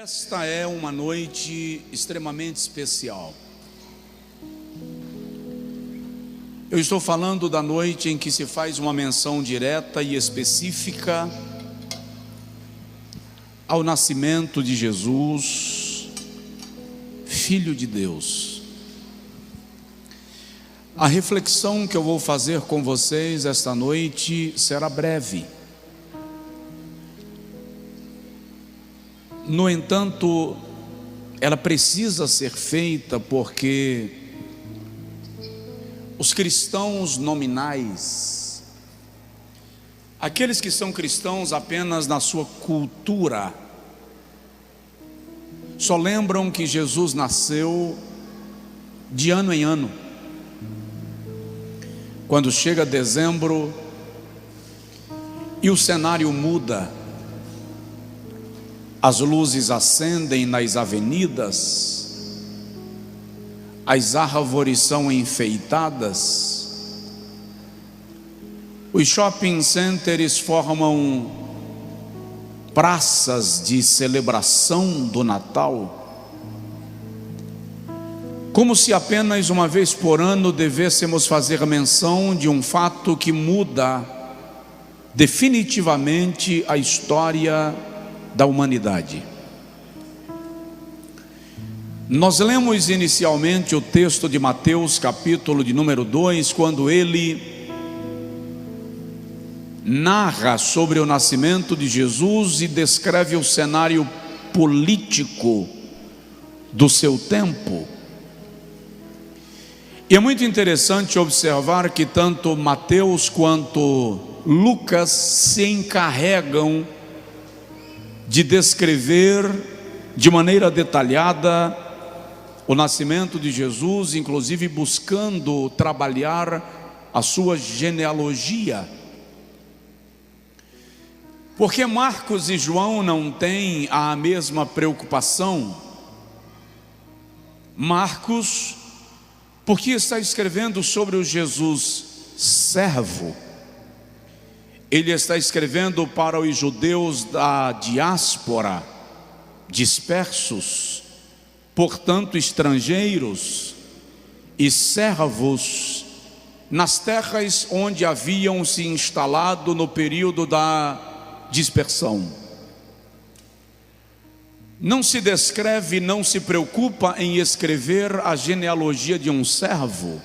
Esta é uma noite extremamente especial. Eu estou falando da noite em que se faz uma menção direta e específica ao nascimento de Jesus, Filho de Deus. A reflexão que eu vou fazer com vocês esta noite será breve. No entanto, ela precisa ser feita porque os cristãos nominais, aqueles que são cristãos apenas na sua cultura, só lembram que Jesus nasceu de ano em ano. Quando chega dezembro e o cenário muda, as luzes acendem nas avenidas, as árvores são enfeitadas, os shopping centers formam praças de celebração do Natal, como se apenas uma vez por ano devêssemos fazer menção de um fato que muda definitivamente a história da humanidade. Nós lemos inicialmente o texto de Mateus, capítulo de número 2, quando ele narra sobre o nascimento de Jesus e descreve o cenário político do seu tempo. E é muito interessante observar que tanto Mateus quanto Lucas se encarregam de descrever de maneira detalhada o nascimento de Jesus, inclusive buscando trabalhar a sua genealogia. Porque Marcos e João não têm a mesma preocupação. Marcos, porque está escrevendo sobre o Jesus servo, ele está escrevendo para os judeus da diáspora, dispersos, portanto estrangeiros e servos, nas terras onde haviam se instalado no período da dispersão. Não se descreve, não se preocupa em escrever a genealogia de um servo,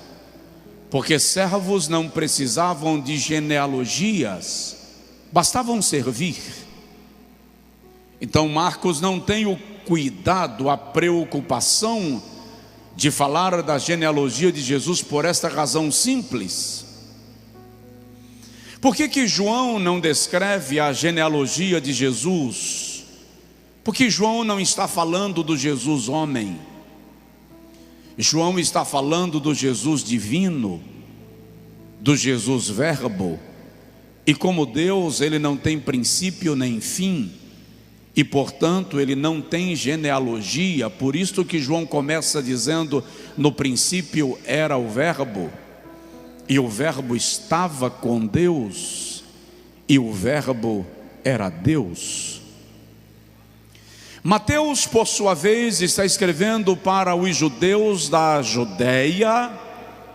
porque servos não precisavam de genealogias, bastavam servir. Então Marcos não tem o cuidado, a preocupação de falar da genealogia de Jesus por esta razão simples. Por que João não descreve a genealogia de Jesus? Porque João não está falando do Jesus homem. João está falando do Jesus divino, do Jesus verbo, e como Deus ele não tem princípio nem fim, e portanto ele não tem genealogia. Por isso que João começa dizendo: no princípio era o verbo, e o verbo estava com Deus, e o verbo era Deus. Mateus, por sua vez, está escrevendo para os judeus da Judeia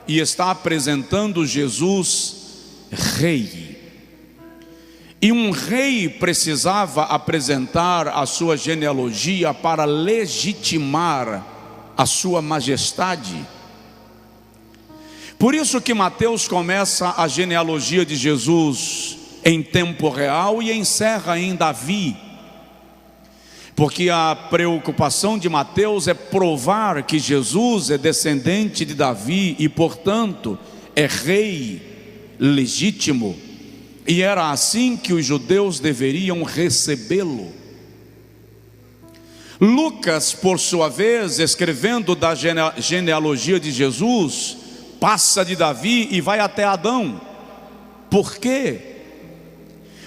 e está apresentando Jesus rei. E um rei precisava apresentar a sua genealogia para legitimar a sua majestade. Por isso que Mateus começa a genealogia de Jesus em tempo real e encerra em Davi. Porque a preocupação de Mateus é provar que Jesus é descendente de Davi e, portanto, é rei legítimo. E era assim que os judeus deveriam recebê-lo. Lucas, por sua vez, escrevendo da genealogia de Jesus, passa de Davi e vai até Adão. Por quê?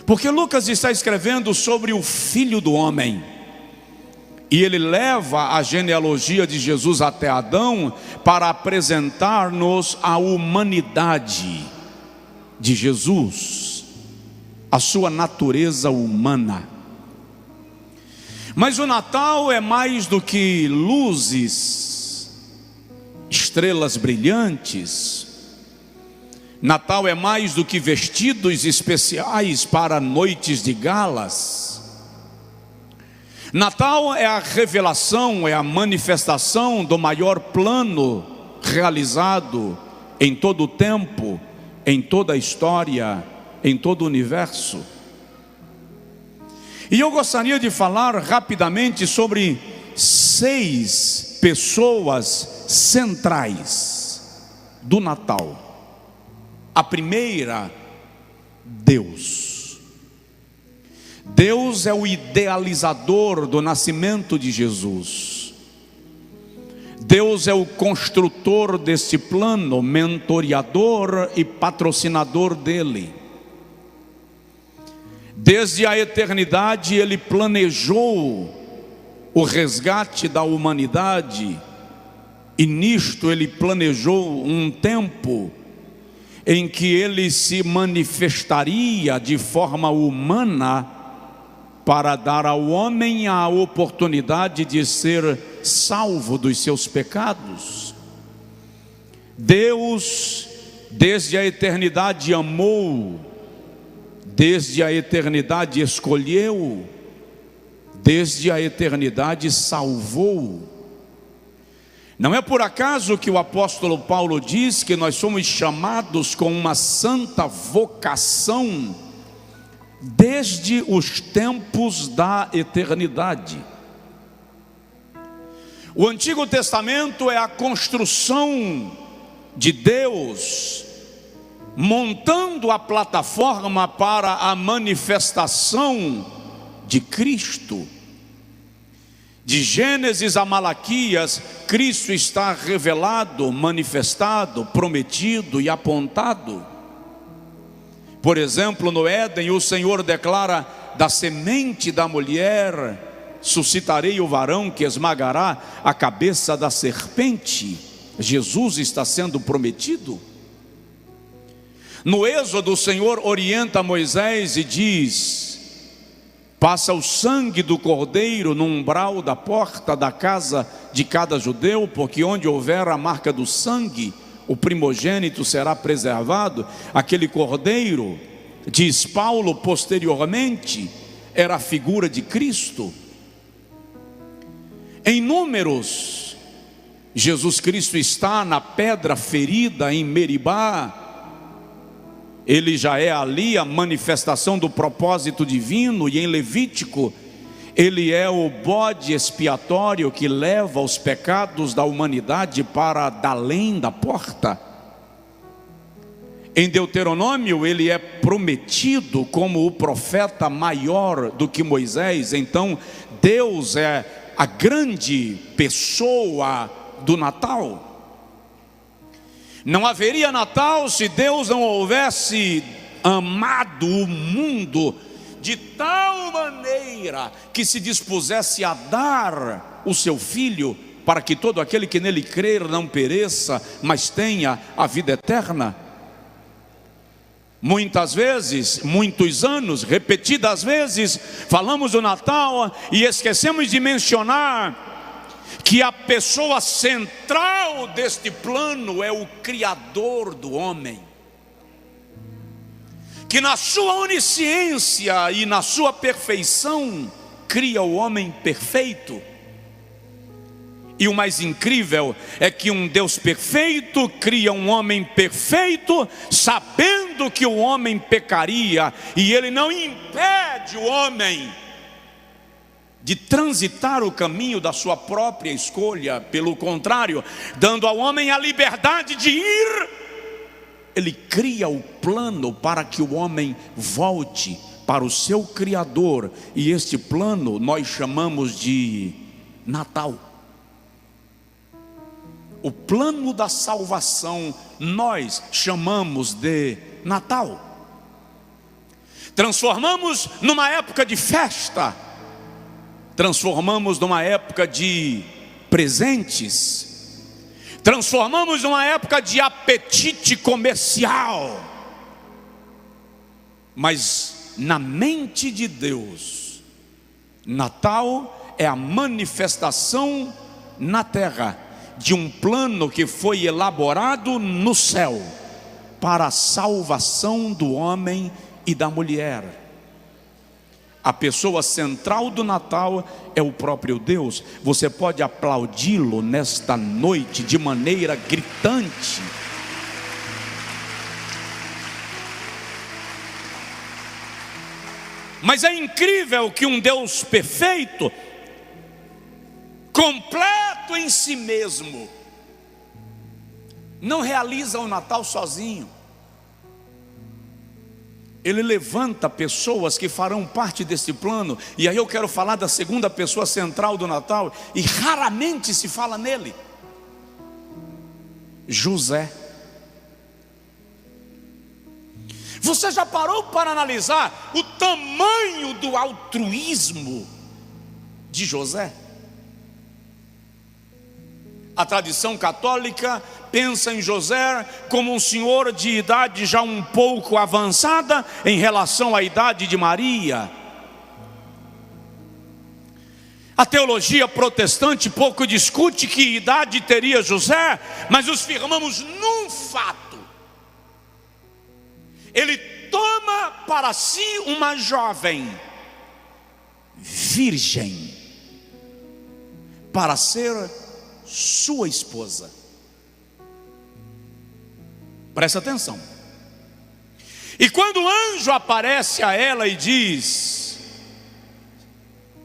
Porque Lucas está escrevendo sobre o Filho do Homem. E ele leva a genealogia de Jesus até Adão para apresentar-nos a humanidade de Jesus, a sua natureza humana. Mas o Natal é mais do que luzes, estrelas brilhantes. Natal é mais do que vestidos especiais para noites de galas. Natal é a revelação, é a manifestação do maior plano realizado em todo o tempo, em toda a história, em todo o universo. E eu gostaria de falar rapidamente sobre 6 pessoas centrais do Natal. A primeira, Deus. Deus é o idealizador do nascimento de Jesus. Deus é o construtor deste plano, mentoreador e patrocinador dele. Desde a eternidade Ele planejou o resgate da humanidade, e nisto Ele planejou um tempo em que Ele se manifestaria de forma humana para dar ao homem a oportunidade de ser salvo dos seus pecados. Deus, desde a eternidade amou, desde a eternidade escolheu, desde a eternidade salvou. Não é por acaso que o apóstolo Paulo diz que nós somos chamados com uma santa vocação desde os tempos da eternidade. O Antigo Testamento é a construção de Deus montando a plataforma para a manifestação de Cristo. De Gênesis a Malaquias, Cristo está revelado, manifestado, prometido e apontado. Por exemplo, no Éden, o Senhor declara: da semente da mulher suscitarei o varão que esmagará a cabeça da serpente. Jesus está sendo prometido. No Êxodo, o Senhor orienta Moisés e diz: passa o sangue do cordeiro no umbral da porta da casa de cada judeu, porque onde houver a marca do sangue, o primogênito será preservado. Aquele cordeiro, diz Paulo posteriormente, era a figura de Cristo. Em Números, Jesus Cristo está na pedra ferida em Meribá. Ele já é ali a manifestação do propósito divino. E em Levítico, ele é o bode expiatório que leva os pecados da humanidade para além da porta. Em Deuteronômio, ele é prometido como o profeta maior do que Moisés. Então, Deus é a grande pessoa do Natal. Não haveria Natal se Deus não houvesse amado o mundo de tal maneira que se dispusesse a dar o seu Filho, para que todo aquele que nele crer não pereça, mas tenha a vida eterna. Muitas vezes, muitos anos, repetidas vezes, falamos do Natal e esquecemos de mencionar que a pessoa central deste plano é o Criador do homem, que na sua onisciência e na sua perfeição cria o homem perfeito. E o mais incrível é que um Deus perfeito cria um homem perfeito, sabendo que o homem pecaria, e ele não impede o homem de transitar o caminho da sua própria escolha. Pelo contrário, dando ao homem a liberdade de ir, ele cria o plano para que o homem volte para o seu Criador. E este plano nós chamamos de Natal. O plano da salvação nós chamamos de Natal. Transformamos numa época de festa, transformamos numa época de presentes, transformamos numa época de apetite comercial. Mas na mente de Deus, Natal é a manifestação na terra de um plano que foi elaborado no céu para a salvação do homem e da mulher. A pessoa central do Natal é o próprio Deus. Você pode aplaudi-lo nesta noite de maneira gritante. Mas é incrível que um Deus perfeito, completo em si mesmo, não realiza o Natal sozinho. Ele levanta pessoas que farão parte desse plano. E aí eu quero falar da segunda pessoa central do Natal, e raramente se fala nele: José. Você já parou para analisar o tamanho do altruísmo de José? A tradição católica pensa em José como um senhor de idade já um pouco avançada em relação à idade de Maria. A teologia protestante pouco discute que idade teria José, mas nos firmamos num fato: ele toma para si uma jovem virgem para ser sua esposa. Presta atenção. E quando o anjo aparece a ela e diz: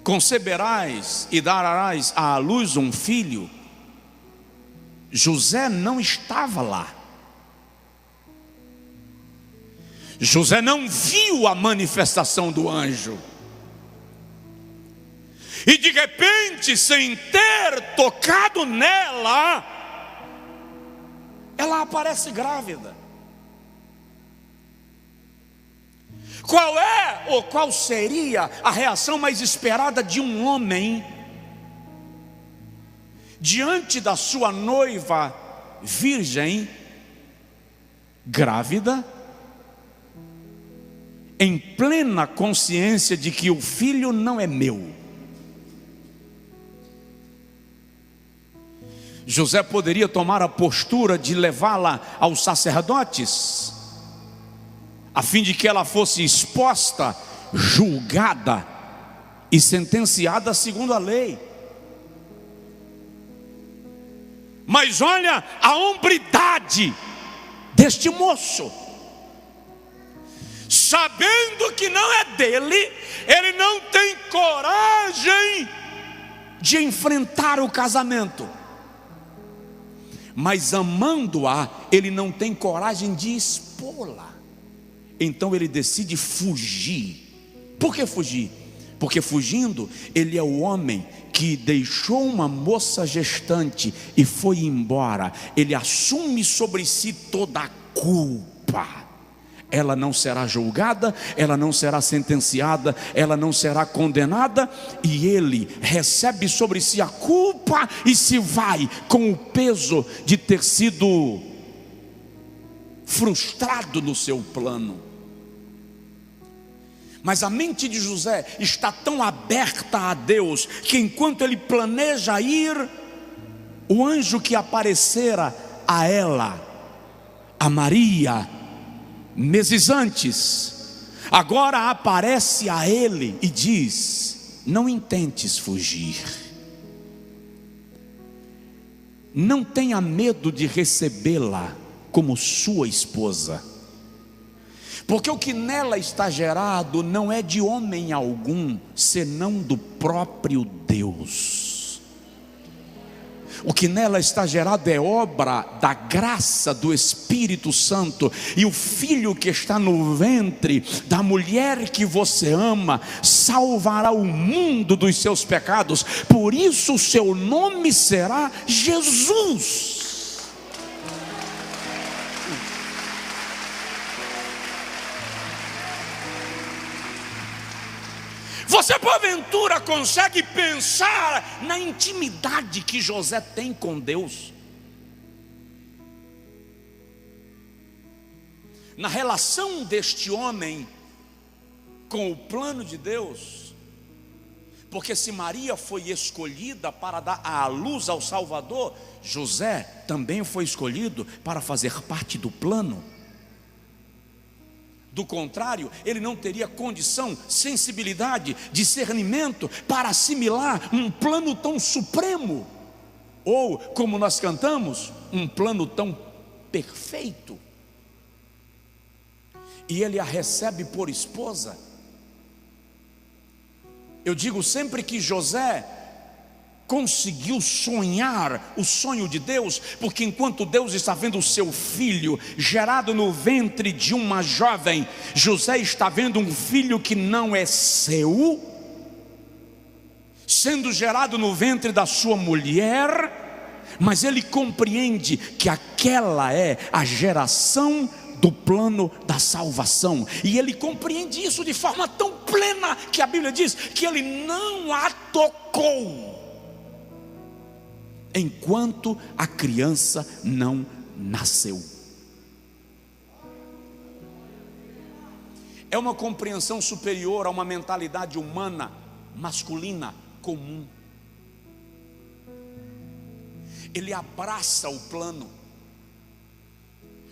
conceberás e darás à luz um filho, José não estava lá. José não viu a manifestação do anjo. E de repente, sem ter tocado nela, ela aparece grávida. Qual é ou qual seria a reação mais esperada de um homem diante da sua noiva virgem, grávida, em plena consciência de que o filho não é meu? José poderia tomar a postura de levá-la aos sacerdotes, a fim de que ela fosse exposta, julgada e sentenciada segundo a lei. Mas olha a hombridade deste moço. Sabendo que não é dele, ele não tem coragem de enfrentar o casamento. Mas amando-a, ele não tem coragem de expô-la. Então ele decide fugir. Por que fugir? Porque fugindo, ele é o homem que deixou uma moça gestante e foi embora. Ele assume sobre si toda a culpa. Ela não será julgada, ela não será sentenciada, ela não será condenada, e ele recebe sobre si a culpa e se vai com o peso de ter sido frustrado no seu plano. Mas a mente de José está tão aberta a Deus que enquanto ele planeja ir, o anjo que aparecera a ela, a Maria, meses antes, agora aparece a ele e diz: não intentes fugir, não tenha medo de recebê-la como sua esposa, porque o que nela está gerado não é de homem algum, senão do próprio Deus. O que nela está gerado é obra da graça do Espírito Santo. E o filho que está no ventre da mulher que você ama salvará o mundo dos seus pecados. Por isso o seu nome será Jesus. Você porventura consegue pensar na intimidade que José tem com Deus? Na relação deste homem com o plano de Deus? Porque se Maria foi escolhida para dar à luz ao Salvador, José também foi escolhido para fazer parte do plano. Do contrário, ele não teria condição, sensibilidade, discernimento para assimilar um plano tão supremo, ou, como nós cantamos, um plano tão perfeito. E ele a recebe por esposa. Eu digo sempre que José conseguiu sonhar o sonho de Deus, porque enquanto Deus está vendo o seu filho gerado no ventre de uma jovem, José está vendo um filho que não é seu, sendo gerado no ventre da sua mulher, mas ele compreende que aquela é a geração do plano da salvação, e ele compreende isso de forma tão plena, que a Bíblia diz que ele não a tocou, enquanto a criança não nasceu. É uma compreensão superior a uma mentalidade humana, masculina, comum. Ele abraça o plano.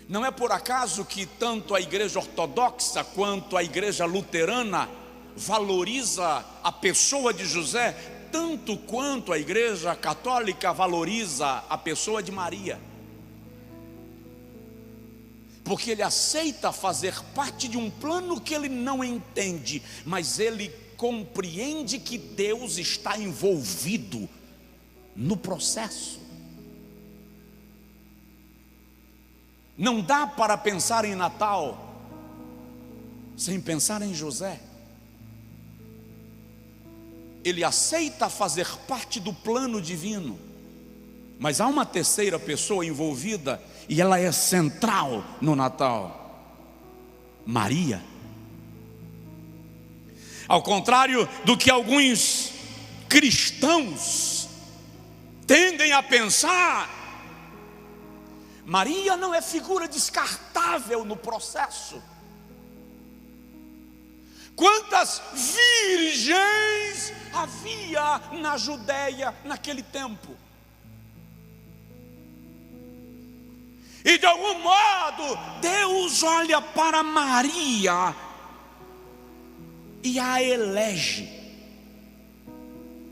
Não é por acaso que tanto a igreja ortodoxa quanto a igreja luterana valoriza a pessoa de José, tanto quanto a igreja católica valoriza a pessoa de Maria. Porque ele aceita fazer parte de um plano que ele não entende, mas ele compreende que Deus está envolvido no processo. Não dá para pensar em Natal sem pensar em José. Ele aceita fazer parte do plano divino, mas há uma terceira pessoa envolvida, e ela é central no Natal: Maria. Ao contrário do que alguns cristãos tendem a pensar, Maria não é figura descartável no processo. Quantas virgens havia na Judéia naquele tempo? E de algum modo Deus olha para Maria e a elege,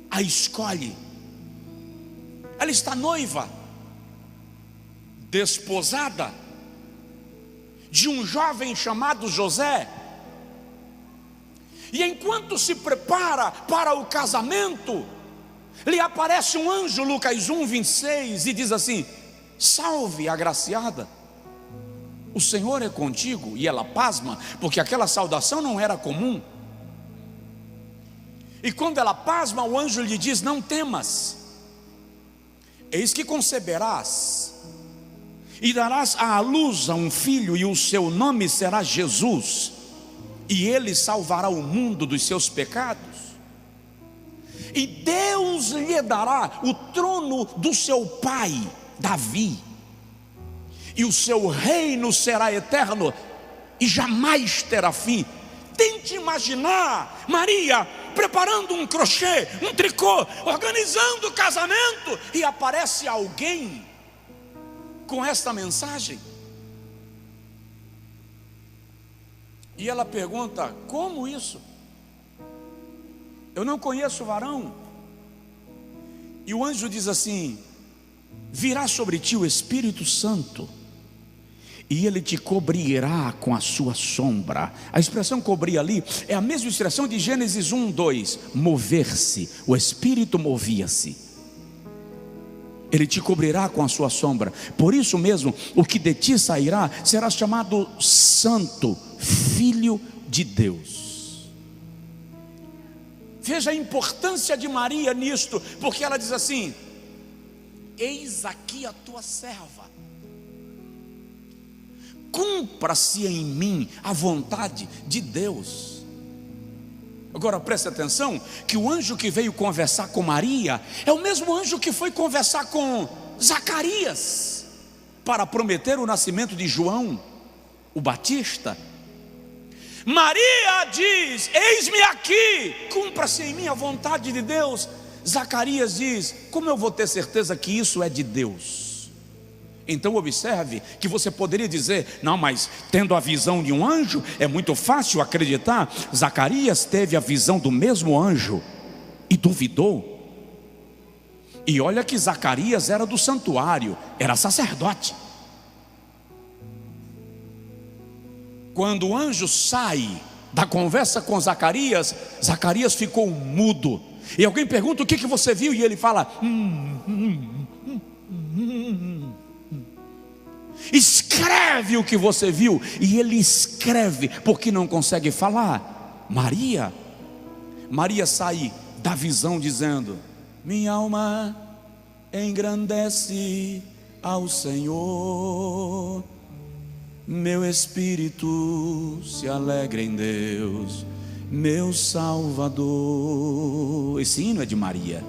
a escolhe. Ela está noiva, desposada de um jovem chamado José. E enquanto se prepara para o casamento, lhe aparece um anjo, Lucas 1:26, e diz assim: salve, agraciada, o Senhor é contigo. E ela pasma, porque aquela saudação não era comum. E quando ela pasma, o anjo lhe diz: não temas, eis que conceberás e darás à luz a um filho, e o seu nome será Jesus, e ele salvará o mundo dos seus pecados. E Deus lhe dará o trono do seu pai Davi, e o seu reino será eterno e jamais terá fim. Tente imaginar Maria preparando um crochê, um tricô, organizando o casamento, e aparece alguém com esta mensagem. E ela pergunta: como isso? Eu não conheço o varão. E o anjo diz assim: virá sobre ti o Espírito Santo, e ele te cobrirá com a sua sombra. A expressão cobrir ali é a mesma expressão de Gênesis 1:2, mover-se. O Espírito movia-se. Ele te cobrirá com a sua sombra. Por isso mesmo, o que de ti sairá será chamado Santo, Filho de Deus. Veja a importância de Maria nisto, porque ela diz assim: eis aqui a tua serva, cumpra-se em mim a vontade de Deus. Agora preste atenção, que o anjo que veio conversar com Maria é o mesmo anjo que foi conversar com Zacarias para prometer o nascimento de João, o Batista. Maria diz: eis-me aqui, cumpra-se em mim a vontade de Deus. Zacarias diz: como eu vou ter certeza que isso é de Deus? Então observe que você poderia dizer: não, mas tendo a visão de um anjo é muito fácil acreditar. Zacarias teve a visão do mesmo anjo e duvidou. E olha que Zacarias era do santuário, era sacerdote. Quando o anjo sai da conversa com Zacarias, Zacarias ficou mudo. E alguém pergunta: o que você viu? E ele fala: escreve o que você viu. E ele escreve, porque não consegue falar. Maria sai da visão dizendo: minha alma engrandece ao Senhor, meu espírito se alegra em Deus, meu Salvador. Esse hino é de Maria.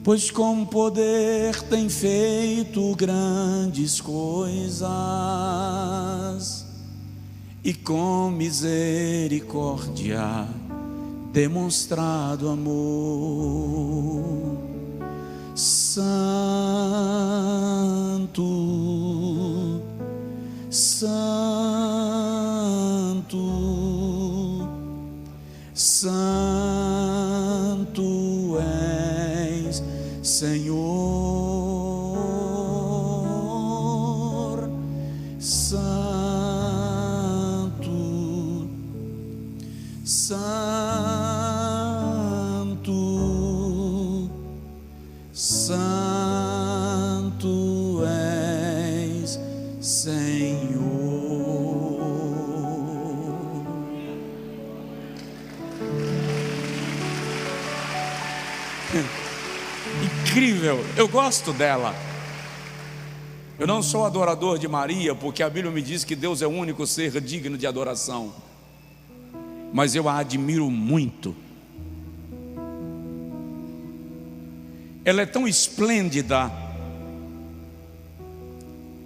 Pois com poder tem feito grandes coisas, e com misericórdia demonstrado amor. Santo, Santo, Santo és, Senhor. Santo, Santo, Santo és, Senhor. Incrível, eu gosto dela. Eu não sou adorador de Maria, porque a Bíblia me diz que Deus é o único ser digno de adoração, mas eu a admiro muito. Ela é tão esplêndida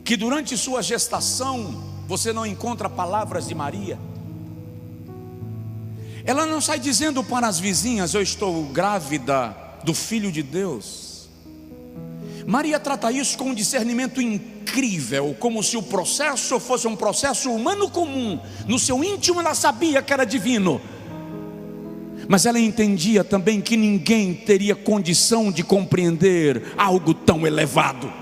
que durante sua gestação você não encontra palavras de Maria. Ela não sai dizendo para as vizinhas: eu estou grávida do Filho de Deus. Maria trata isso com um discernimento incrível, como se o processo fosse um processo humano comum. No seu íntimo ela sabia que era divino, mas ela entendia também que ninguém teria condição de compreender algo tão elevado.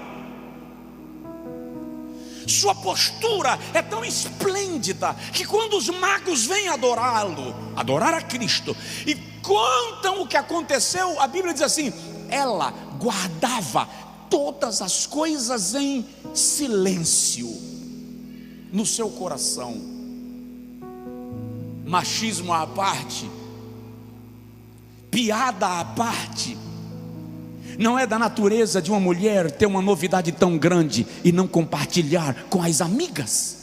Sua postura é tão esplêndida que quando os magos vêm adorá-lo, adorar a Cristo, e contam o que aconteceu, a Bíblia diz assim: ela guardava todas as coisas em silêncio no seu coração. Machismo à parte, piada à parte, não é da natureza de uma mulher ter uma novidade tão grande e não compartilhar com as amigas.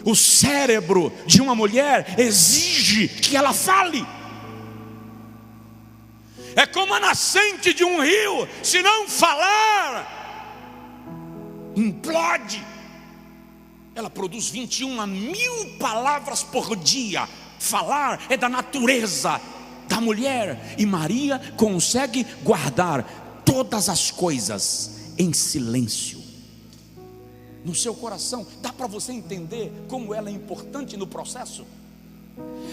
O cérebro de uma mulher exige que ela fale. É como a nascente de um rio: se não falar, implode. Ela produz 21.000 palavras por dia. Falar é da natureza da mulher, e Maria consegue guardar todas as coisas em silêncio no seu coração. Dá para você entender como ela é importante no processo?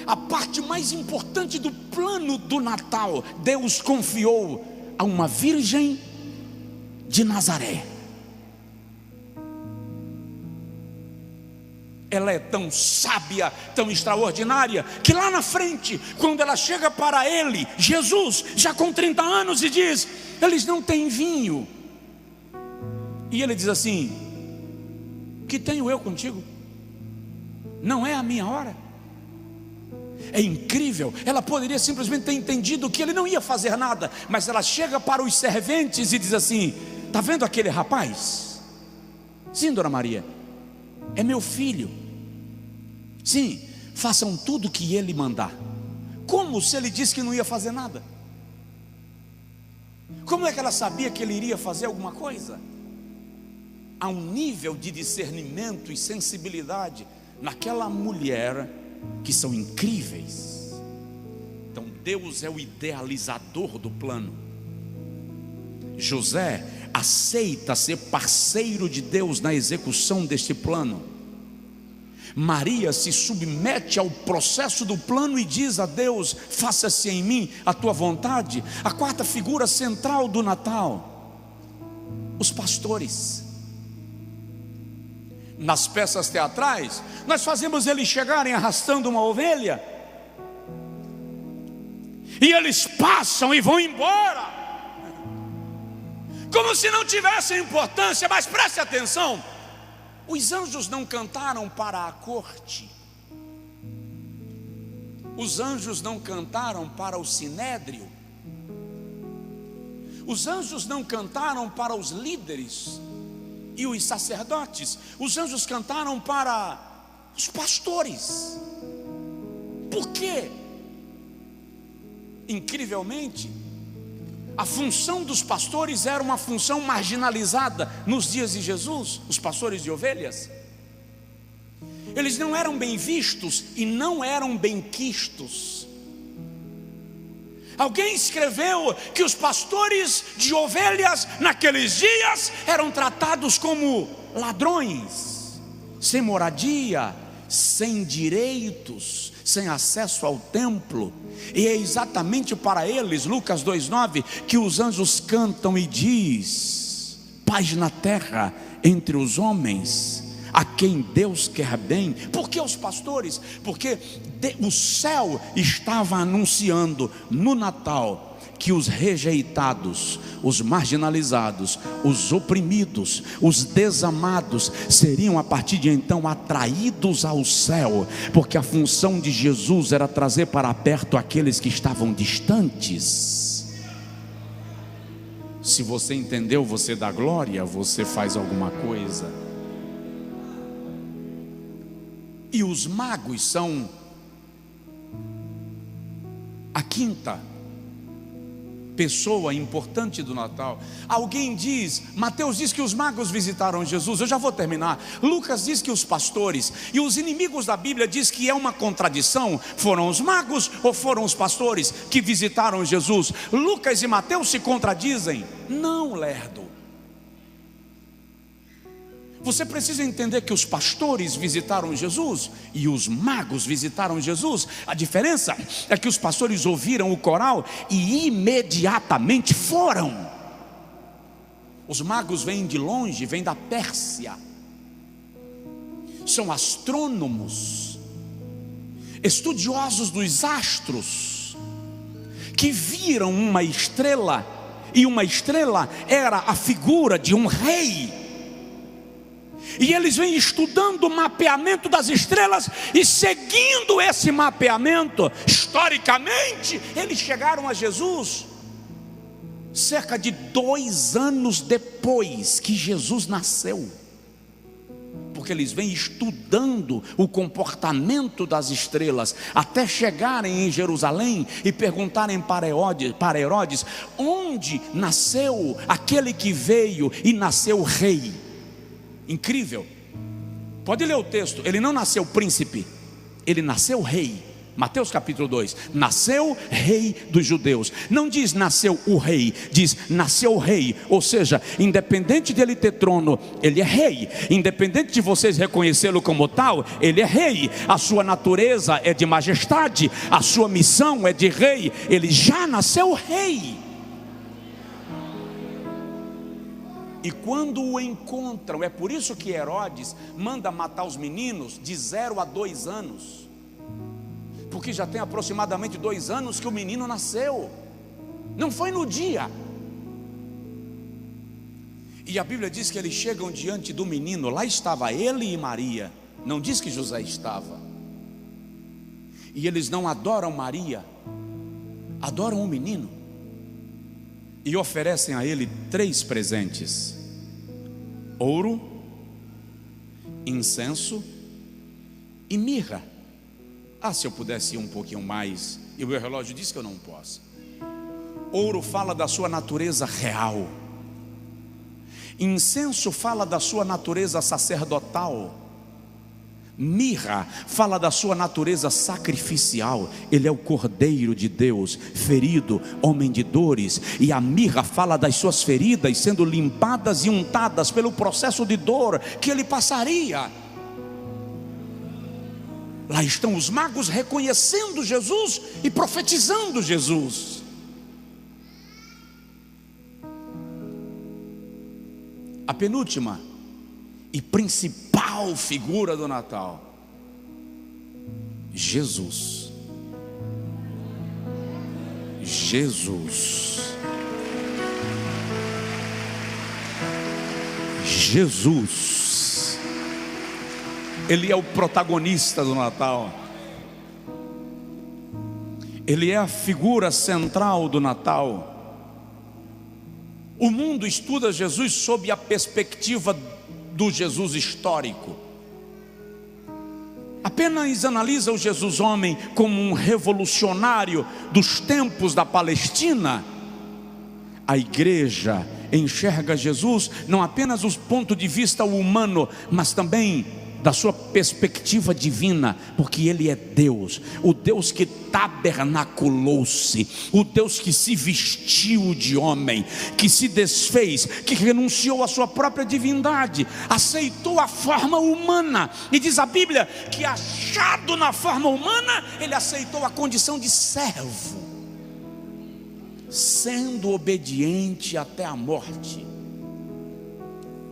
A parte mais importante do plano do Natal, Deus confiou a uma virgem de Nazaré. Ela é tão sábia, tão extraordinária, que lá na frente, quando ela chega para ele, Jesus, já com 30 anos, e diz: eles não têm vinho. E ele diz assim: que tenho eu contigo? Não é a minha hora? É incrível. Ela poderia simplesmente ter entendido que ele não ia fazer nada, mas ela chega para os serventes e diz assim: está vendo aquele rapaz? Sim, dona Maria, é meu filho. Sim, façam tudo o que ele mandar. Como se ele disse que não ia fazer nada? Como é que ela sabia que ele iria fazer alguma coisa? há um nível de discernimento e sensibilidade naquela mulher que são incríveis. Então Deus é o idealizador do plano. José aceita ser parceiro de Deus na execução deste plano. Maria se submete ao processo do plano e diz a Deus: faça-se em mim a tua vontade. A quarta figura central do Natal, os pastores. Nas peças teatrais, nós fazemos eles chegarem arrastando uma ovelha, e eles passam e vão embora, como se não tivessem importância. Mas preste atenção, os anjos não cantaram para a corte, os anjos não cantaram para o sinédrio, os anjos não cantaram para os líderes e os sacerdotes. Os anjos cantaram para os pastores. Por quê? Incrivelmente, a função dos pastores era uma função marginalizada nos dias de Jesus. Os pastores de ovelhas, eles não eram bem vistos e não eram bem quistos. Alguém escreveu que os pastores de ovelhas naqueles dias eram tratados como ladrões, sem moradia, sem direitos, sem acesso ao templo. E é exatamente para eles, Lucas 2,9, que os anjos cantam e diz: paz na terra entre os homens, a quem Deus quer bem. Por que os pastores? Porque o céu estava anunciando no Natal que os rejeitados, os marginalizados, os oprimidos, os desamados seriam a partir de então atraídos ao céu, porque a função de Jesus era trazer para perto aqueles que estavam distantes. Se você entendeu, você dá glória, você faz alguma coisa. E os magos são a quinta pessoa importante do Natal. Alguém diz, Mateus diz que os magos visitaram Jesus. Eu já vou terminar. Lucas diz que os pastores, e os inimigos da Bíblia diz que é uma contradição. Foram os magos ou foram os pastores que visitaram Jesus? Lucas e Mateus se contradizem? Não, lerdo. Você precisa entender que os pastores visitaram Jesus e os magos visitaram Jesus. A diferença é que os pastores ouviram o coral e imediatamente foram. Os magos vêm de longe, vêm da Pérsia. São astrônomos, estudiosos dos astros, que viram uma estrela, e uma estrela era a figura de um rei. E eles vêm estudando o mapeamento das estrelas e seguindo esse mapeamento, historicamente, eles chegaram a Jesus cerca de 2 anos depois que Jesus nasceu. Porque eles vêm estudando o comportamento das estrelas, até chegarem em Jerusalém e perguntarem para Herodes onde nasceu aquele que veio e nasceu rei. Incrível. Pode ler o texto. Ele não nasceu príncipe, ele nasceu rei. Mateus capítulo 2. Nasceu rei dos judeus. Não diz nasceu o rei, diz nasceu o rei. Ou seja, independente de ele ter trono, ele é rei. Independente de vocês reconhecê-lo como tal, ele é rei. A sua natureza é de majestade, a sua missão é de rei. Ele já nasceu rei. E quando o encontram, é por isso que Herodes manda matar os meninos de 0 a 2 anos, porque já tem aproximadamente 2 anos que o menino nasceu. Não foi no dia. E a Bíblia diz que eles chegam diante do menino. Lá estava ele e Maria. Não diz que José estava. E eles não adoram Maria, adoram o menino. E oferecem a ele 3 presentes: ouro, incenso e mirra. Ah, se eu pudesse ir um pouquinho mais. E o meu relógio diz que eu não posso. Ouro fala da sua natureza real. Incenso fala da sua natureza sacerdotal. Mirra fala da sua natureza sacrificial. Ele é o Cordeiro de Deus, ferido, homem de dores. E a mirra fala das suas feridas sendo limpadas e untadas pelo processo de dor que ele passaria. Lá estão os magos reconhecendo Jesus e profetizando Jesus. A penúltima e principal figura do Natal, Jesus. Jesus. Jesus. Ele é o protagonista do Natal. Ele é a figura central do Natal. O mundo estuda Jesus sob a perspectiva do Jesus histórico. Apenas analisa o Jesus homem como um revolucionário dos tempos da Palestina. A igreja enxerga Jesus não apenas do ponto de vista humano, mas também da sua perspectiva divina, porque Ele é Deus, o Deus que tabernaculou-se, o Deus que se vestiu de homem, que se desfez, que renunciou à sua própria divindade, aceitou a forma humana, e diz a Bíblia que, achado na forma humana, Ele aceitou a condição de servo, sendo obediente até a morte,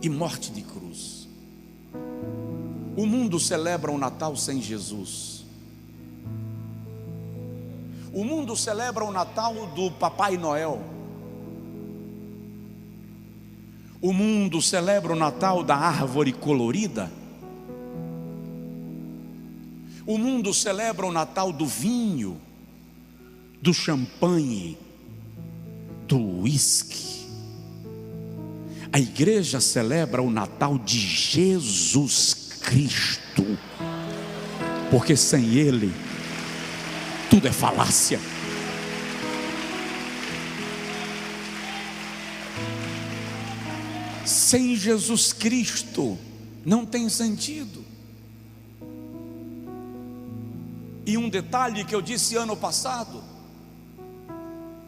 e morte de cruz. O mundo celebra o Natal sem Jesus. O mundo celebra o Natal do Papai Noel. O mundo celebra o Natal da árvore colorida. O mundo celebra o Natal do vinho, do champanhe, do uísque. A igreja celebra o Natal de Jesus Cristo, porque sem Ele tudo é falácia. Sem Jesus Cristo não tem sentido. E um detalhe que eu disse ano passado: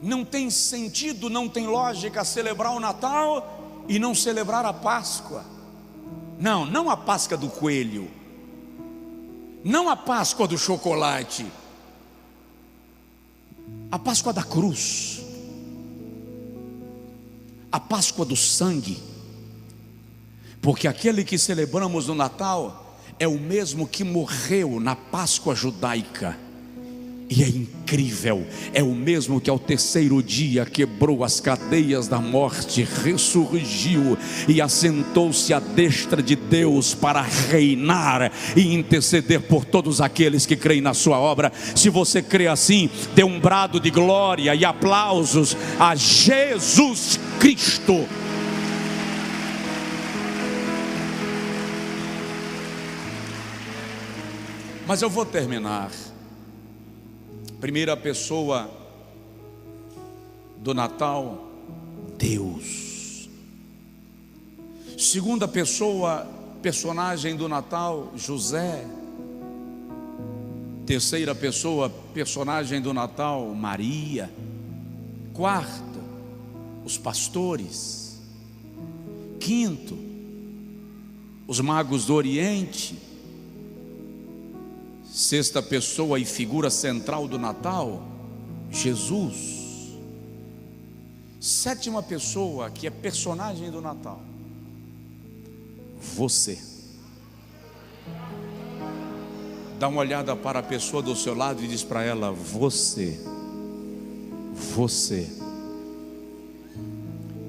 não tem sentido, não tem lógica celebrar o Natal e não celebrar a Páscoa. Não a Páscoa do coelho, não a Páscoa do chocolate, a Páscoa da cruz, a Páscoa do sangue, porque aquele que celebramos no Natal é o mesmo que morreu na Páscoa judaica. E é incrível, é o mesmo que ao terceiro dia quebrou as cadeias da morte, ressurgiu e assentou-se à destra de Deus para reinar e interceder por todos aqueles que creem na sua obra. Se você crê assim, dê um brado de glória e aplausos a Jesus Cristo. Mas eu vou terminar. Primeira pessoa do Natal, Deus. Segunda pessoa, personagem do Natal, José. Terceira pessoa, personagem do Natal, Maria. Quarto, os pastores. Quinto, os magos do Oriente. Sexta pessoa e figura central do Natal, Jesus. Sétima pessoa, que é personagem do Natal, você. Dá uma olhada para a pessoa do seu lado e diz para ela: você.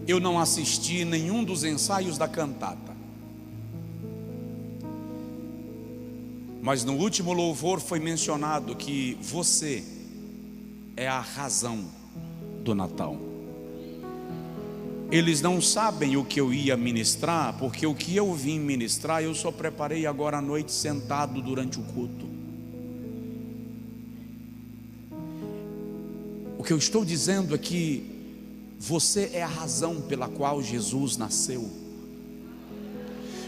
Eu não assisti nenhum dos ensaios da cantata, mas no último louvor foi mencionado que você é a razão do Natal. Eles não sabem o que eu ia ministrar, porque o que eu vim ministrar eu só preparei agora à noite sentado durante o culto. O que eu estou dizendo é que você é a razão pela qual Jesus nasceu.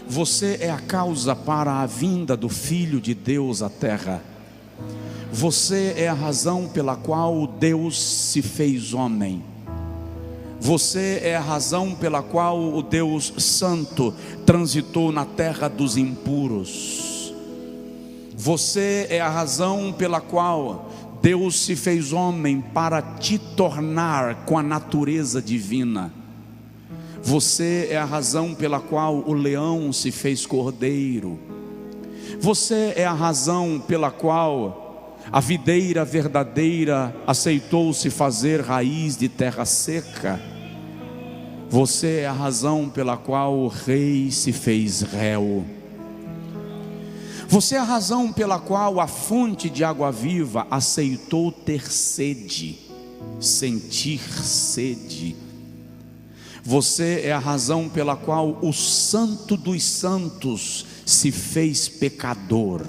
Você é a causa para a vinda do Filho de Deus à terra. Você é a razão pela qual Deus se fez homem. Você é a razão pela qual o Deus Santo transitou na terra dos impuros. Você é a razão pela qual Deus se fez homem para te tornar com a natureza divina. Você é a razão pela qual o leão se fez cordeiro. Você é a razão pela qual a videira verdadeira aceitou se fazer raiz de terra seca. Você é a razão pela qual o rei se fez réu. Você é a razão pela qual a fonte de água viva aceitou ter sede, sentir sede. Você é a razão pela qual o Santo dos Santos se fez pecador.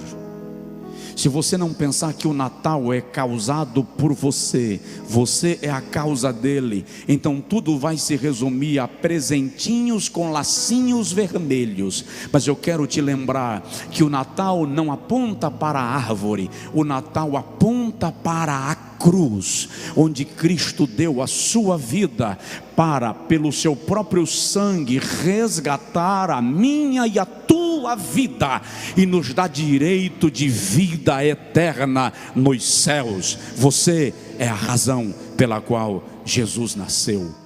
Se você não pensar que o Natal é causado por você, você é a causa dele, então tudo vai se resumir a presentinhos com lacinhos vermelhos. Mas eu quero te lembrar que o Natal não aponta para a árvore, o Natal aponta para a cruz, onde Cristo deu a sua vida para, pelo seu próprio sangue, resgatar a minha e a tua vida e nos dá direito de vida eterna nos céus. Você é a razão pela qual Jesus nasceu.